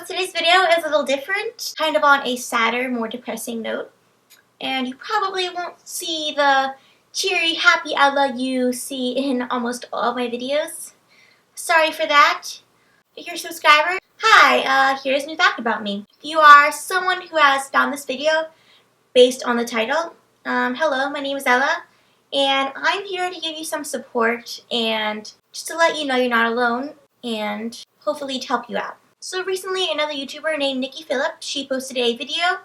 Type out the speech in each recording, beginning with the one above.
today's video is a little different, kind of on a sadder, more depressing note. And you probably won't see the cheery, happy Ella you see in almost all of my videos. Sorry for that. If you're a subscriber, hi, here's a new fact about me. If you are someone who has found this video based on the title, hello, my name is Ella, and I'm here to give you some support and just to let you know you're not alone and hopefully to help you out. So recently, another YouTuber named Nikki Phillip, she posted a video.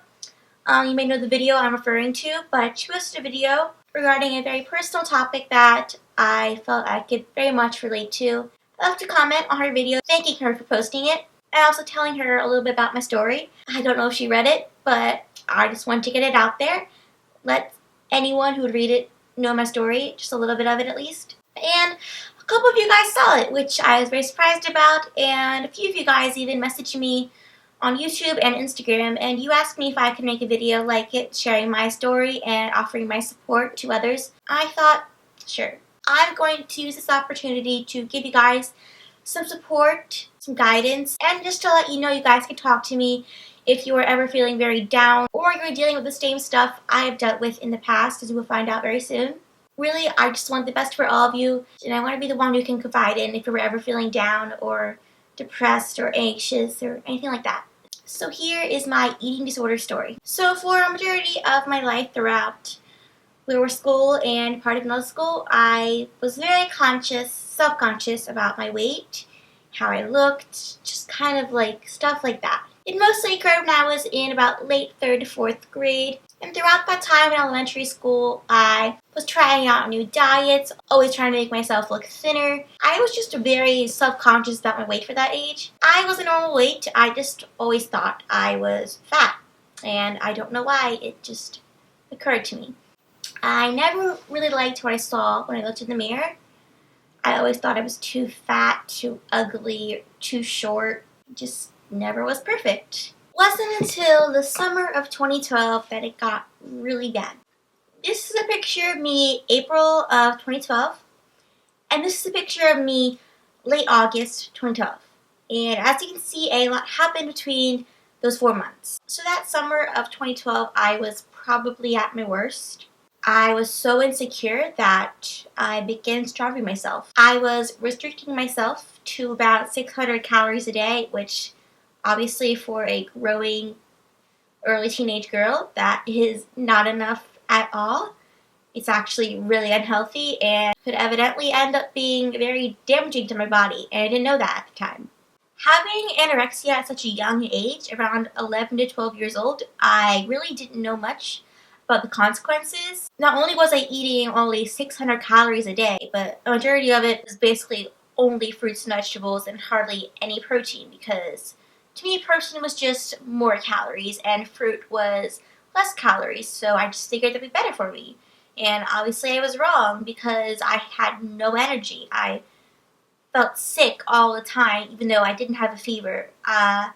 You may know the video I'm referring to, but she posted a video regarding a very personal topic that I felt I could very much relate to. I left a comment on her video thanking her for posting it and also telling her a little bit about my story. I don't know if she read it, but I just wanted to get it out there. Let anyone who would read it know my story, just a little bit of it at least. And a couple of you guys saw it, which I was very surprised about, and a few of you guys even messaged me on YouTube and Instagram, and you asked me if I could make a video like it, sharing my story and offering my support to others. I thought, sure. I'm going to use this opportunity to give you guys some support, some guidance, and just to let you know you guys can talk to me if you are ever feeling very down or you're dealing with the same stuff I have dealt with in the past, as you will find out very soon. Really, I just want the best for all of you, and I want to be the one you can confide in if you're ever feeling down or depressed or anxious or anything like that. So here is my eating disorder story. So for a majority of my life throughout lower school and part of middle school, I was very self-conscious about my weight, how I looked, just kind of like stuff like that. It mostly occurred when I was in about late 3rd to 4th grade. And throughout that time in elementary school, I was trying out new diets, always trying to make myself look thinner. I was just very self-conscious about my weight for that age. I was a normal weight. I just always thought I was fat. And I don't know why. It just occurred to me. I never really liked what I saw when I looked in the mirror. I always thought I was too fat, too ugly, too short. Just never was perfect. Wasn't until the summer of 2012 that it got really bad. This is a picture of me April of 2012, and this is a picture of me late August 2012. And as you can see, a lot happened between those 4 months. So that summer of 2012, I was probably at my worst. I was so insecure that I began starving myself. I was restricting myself to about 600 calories a day, which obviously for a growing early teenage girl, that is not enough at all. It's actually really unhealthy and could evidently end up being very damaging to my body, and I didn't know that at the time. Having anorexia at such a young age, around 11 to 12 years old, I really didn't know much about the consequences. Not only was I eating only 600 calories a day, but a majority of it was basically only fruits and vegetables and hardly any protein, because to me, protein was just more calories and fruit was less calories, so I just figured that'd be better for me. And obviously I was wrong because I had no energy. I felt sick all the time, even though I didn't have a fever. I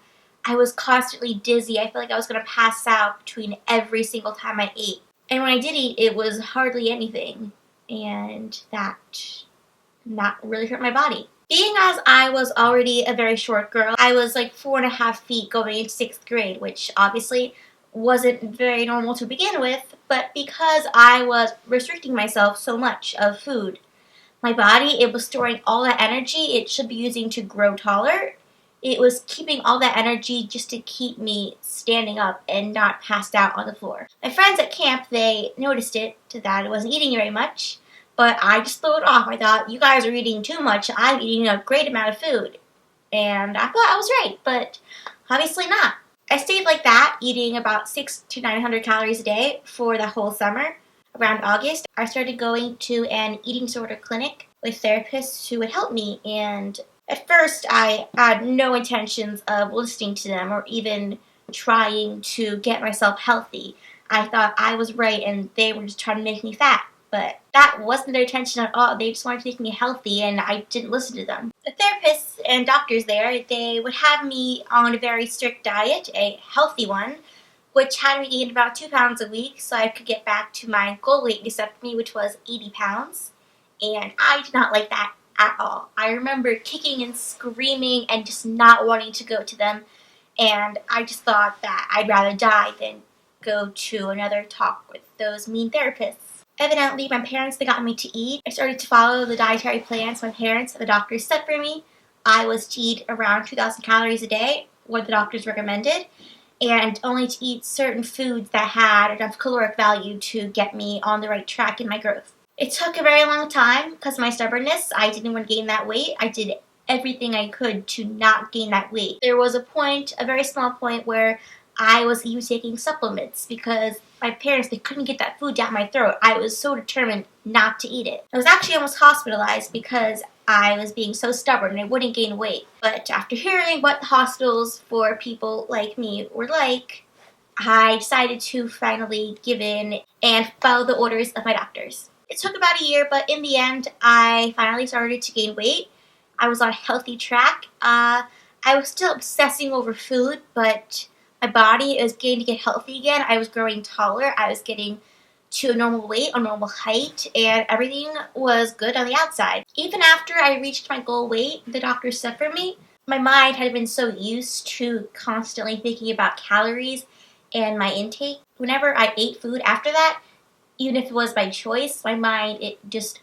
was constantly dizzy. I felt like I was going to pass out between every single time I ate. And when I did eat, it was hardly anything, and that not really hurt my body. Being as I was already a very short girl, I was like 4.5 feet going into 6th grade, which obviously wasn't very normal to begin with, but because I was restricting myself so much of food, my body, it was storing all that energy it should be using to grow taller. It was keeping all that energy just to keep me standing up and not passed out on the floor. My friends at camp, they noticed it, that I wasn't eating very much. But I just threw it off. I thought, you guys are eating too much. I'm eating a great amount of food. And I thought I was right, but obviously not. I stayed like that, eating about 600 to 900 calories a day for the whole summer. Around August, I started going to an eating disorder clinic with therapists who would help me. And at first, I had no intentions of listening to them or even trying to get myself healthy. I thought I was right and they were just trying to make me fat. But that wasn't their intention at all. They just wanted to make me healthy, and I didn't listen to them. The therapists and doctors there, they would have me on a very strict diet, a healthy one, which had me gain about 2 pounds a week so I could get back to my goal weight they set for me, which was 80 pounds. And I did not like that at all. I remember kicking and screaming and just not wanting to go to them. and I just thought that I'd rather die than go to another talk with those mean therapists. Evidently, my parents, they got me to eat. I started to follow the dietary plans my parents and the doctors set for me. I was to eat around 2,000 calories a day, what the doctors recommended, and only to eat certain foods that had enough caloric value to get me on the right track in my growth. It took a very long time because of my stubbornness. I didn't want to gain that weight. I did everything I could to not gain that weight. There was a point, a very small point, where I was even taking supplements because my parents, they couldn't get that food down my throat. I was so determined not to eat it. I was actually almost hospitalized because I was being so stubborn and I wouldn't gain weight. But after hearing what the hospitals for people like me were like, I decided to finally give in and follow the orders of my doctors. It took about a year, but in the end, I finally started to gain weight. I was on a healthy track. I was still obsessing over food, but my body was getting to get healthy again. I was growing taller. I was getting to a normal weight, a normal height, and everything was good on the outside. Even after I reached my goal weight the doctor set for me, my mind had been so used to constantly thinking about calories and my intake. Whenever I ate food after that, even if it was by choice, my mind, it just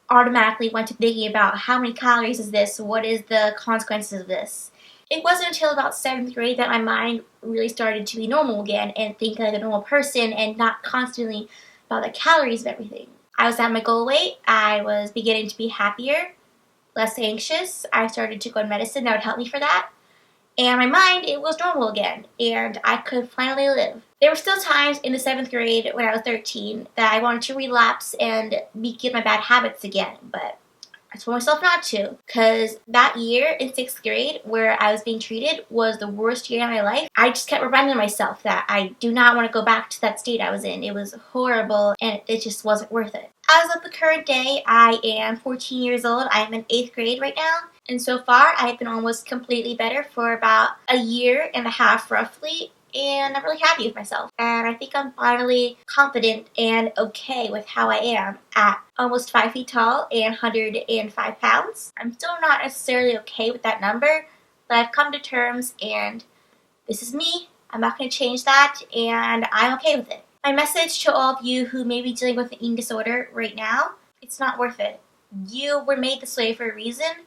automatically went to thinking about how many calories is this, what is the consequences of this. It wasn't until about 7th grade that my mind really started to be normal again and think like a normal person and not constantly about the calories of everything. I was at my goal weight. I was beginning to be happier, less anxious. I started to go on medicine that would help me for that. And my mind, it was normal again, and I could finally live. There were still times in the 7th grade when I was 13 that I wanted to relapse and begin my bad habits again, but I told myself not to, because that year in 6th grade where I was being treated was the worst year of my life. I just kept reminding myself that I do not want to go back to that state I was in. It was horrible, and it just wasn't worth it. As of the current day, I am 14 years old. I am in 8th grade right now. And so far, I've been almost completely better for about a year and a half roughly. And I'm really happy with myself. And I think I'm finally confident and okay with how I am at almost 5 feet tall and 105 pounds. I'm still not necessarily okay with that number, but I've come to terms and this is me. I'm not going to change that and I'm okay with it. My message to all of you who may be dealing with an eating disorder right now, it's not worth it. You were made this way for a reason,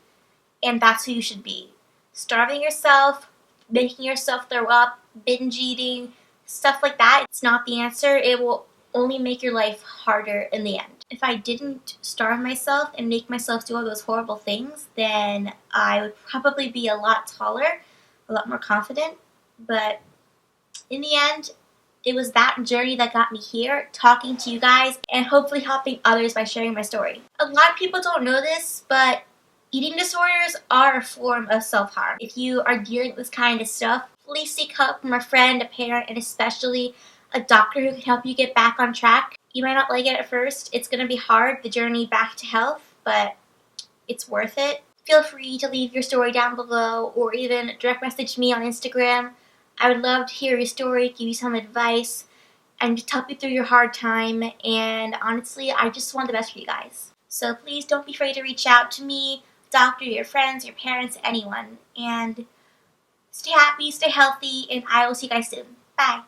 and that's who you should be. Starving yourself, making yourself throw up, binge eating, stuff like that, it's not the answer. It will only make your life harder in the end. If I didn't starve myself and make myself do all those horrible things, then I would probably be a lot taller, a lot more confident. But in the end, it was that journey that got me here, talking to you guys, and hopefully helping others by sharing my story. A lot of people don't know this, but eating disorders are a form of self-harm. If you are dealing with this kind of stuff, please seek help from a friend, a parent, and especially a doctor who can help you get back on track. You might not like it at first. It's going to be hard, the journey back to health, but it's worth it. Feel free to leave your story down below or even direct message me on Instagram. I would love to hear your story, give you some advice, and just help you through your hard time. And honestly, I just want the best for you guys. So please don't be afraid to reach out to me, doctor, your friends, your parents, anyone. And stay happy, stay healthy, and I will see you guys soon. Bye.